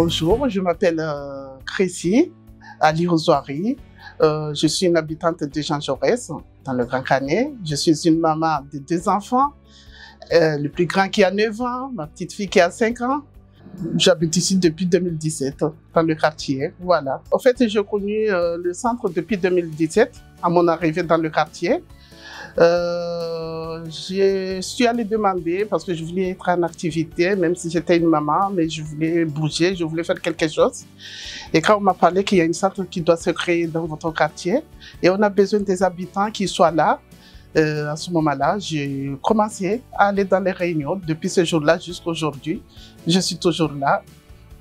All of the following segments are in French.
Bonjour, je m'appelle Crécy Ali Ozouari. Je suis une habitante de Jean Jaurès, dans le Grand Canet. Je suis une maman de 2 enfants, le plus grand qui a 9 ans, ma petite fille qui a 5 ans. J'habite ici depuis 2017, dans le quartier, voilà. En fait, j'ai connu le centre depuis 2017, à mon arrivée dans le quartier. Je suis allée demander parce que je voulais être en activité, même si j'étais une maman, mais je voulais bouger, je voulais faire quelque chose. Et quand on m'a parlé qu'il y a une centre qui doit se créer dans votre quartier et on a besoin des habitants qui soient là, à ce moment-là, j'ai commencé à aller dans les réunions. Depuis ce jour-là jusqu'à aujourd'hui, je suis toujours là.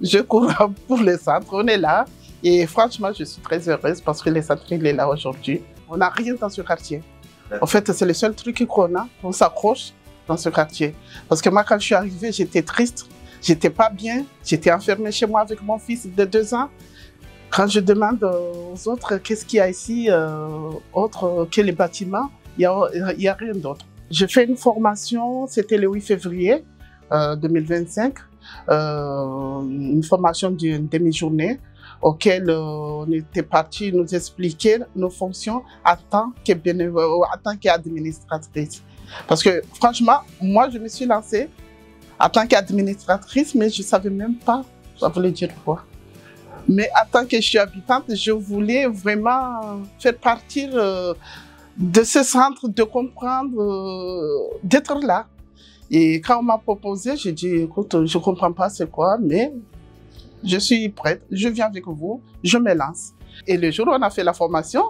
Je cours pour le centre, on est là. Et franchement, je suis très heureuse parce que le centre, il est là aujourd'hui. On n'a rien dans ce quartier. En fait, c'est le seul truc qu'on a, on s'accroche dans ce quartier. Parce que moi, quand je suis arrivée, j'étais triste, j'étais pas bien, j'étais enfermée chez moi avec mon fils de 2 ans. Quand je demande aux autres qu'est-ce qu'il y a ici, autre que les bâtiments, il y a rien d'autre. J'ai fait une formation, c'était le 8 février 2025, une formation d'une demi-journée auquel on était parti nous expliquer nos fonctions en tant qu'administratrice. Parce que franchement, moi je me suis lancée en tant qu'administratrice, mais je ne savais même pas ça voulait dire quoi. Mais en tant que je suis habitante, je voulais vraiment faire partir de ce centre, de comprendre, d'être là. Et quand on m'a proposé, j'ai dit, écoute, je ne comprends pas c'est quoi, mais je suis prête, je viens avec vous, je me lance. Et le jour où on a fait la formation,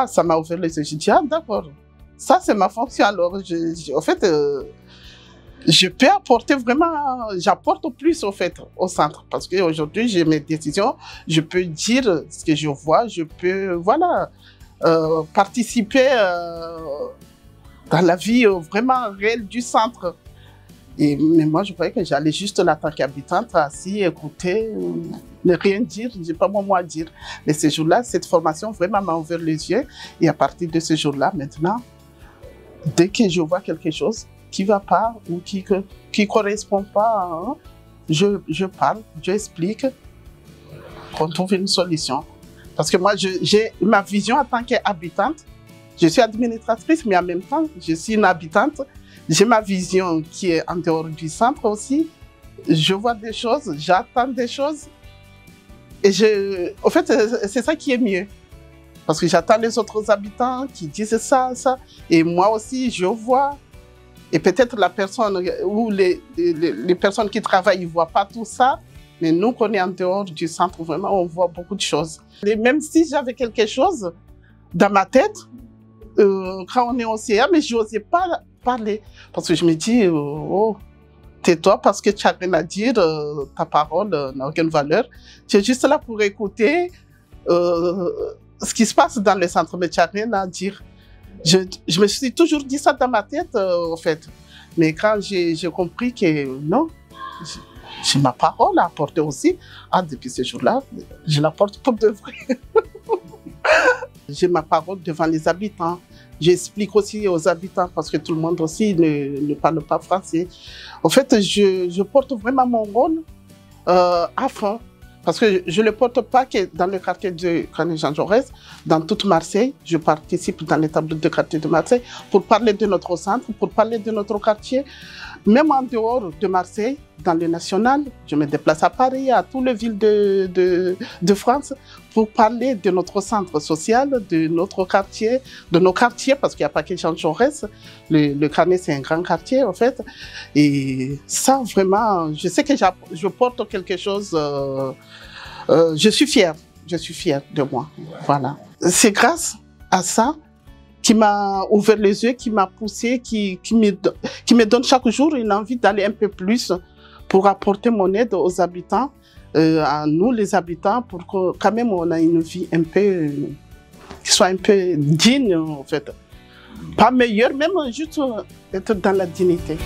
ça m'a ouvert les yeux. J'ai dit, d'accord, ça c'est ma fonction. Alors, en fait, je peux apporter vraiment, j'apporte plus au fait au centre. Parce qu'aujourd'hui, j'ai mes décisions, je peux dire ce que je vois, je peux, voilà, participer dans la vie vraiment réelle du centre. Mais moi, je croyais que j'allais juste là, en tant qu'habitante, assis, écouter, ne rien dire, je n'ai pas mon mot à dire. Mais ce jour-là, cette formation vraiment m'a ouvert les yeux. Et à partir de ce jour-là, maintenant, dès que je vois quelque chose qui ne va pas ou qui ne correspond pas, hein, je parle, j'explique, qu'on trouve une solution. Parce que moi, j'ai ma vision en tant qu'habitante. Je suis administratrice, mais en même temps, je suis une habitante. J'ai ma vision qui est en dehors du centre aussi. Je vois des choses, j'attends des choses. Et en fait, c'est ça qui est mieux. Parce que j'attends les autres habitants qui disent ça. Et moi aussi, je vois. Et peut-être la personne ou les personnes qui travaillent ne voient pas tout ça. Mais nous, qu'on est en dehors du centre, vraiment, on voit beaucoup de choses. Et même si j'avais quelque chose dans ma tête, quand on est au CA, mais je n'osais pas parler. Parce que je me dis, tais-toi parce que tu n'as rien à dire, ta parole n'a aucune valeur. Tu es juste là pour écouter ce qui se passe dans le centre, mais tu n'as rien à dire. Je me suis toujours dit ça dans ma tête, en fait. Mais quand j'ai compris que non, j'ai ma parole à apporter aussi. Depuis ce jour-là, je la porte pour de vrai. J'ai ma parole devant les habitants. J'explique aussi aux habitants parce que tout le monde aussi ne parle pas français. En fait, je porte vraiment mon rôle à fond. Parce que je ne le porte pas que dans le quartier de Jean Jaurès, dans toute Marseille. Je participe dans les tableaux de quartier de Marseille pour parler de notre centre, pour parler de notre quartier. Même en dehors de Marseille, dans le national, je me déplace à Paris, à toutes les villes de France, pour parler de notre centre social, de notre quartier, de nos quartiers, parce qu'il n'y a pas que Jean Jaurès. Le Canet, c'est un grand quartier, en fait. Et ça, vraiment, je sais que je porte quelque chose. Je suis fière de moi. Voilà. C'est grâce à ça qui m'a ouvert les yeux, qui m'a poussé, qui me donne chaque jour une envie d'aller un peu plus pour apporter mon aide aux habitants, à nous les habitants, pour que quand même on a une vie un peu, qui soit un peu digne en fait. Pas meilleure, même juste être dans la dignité.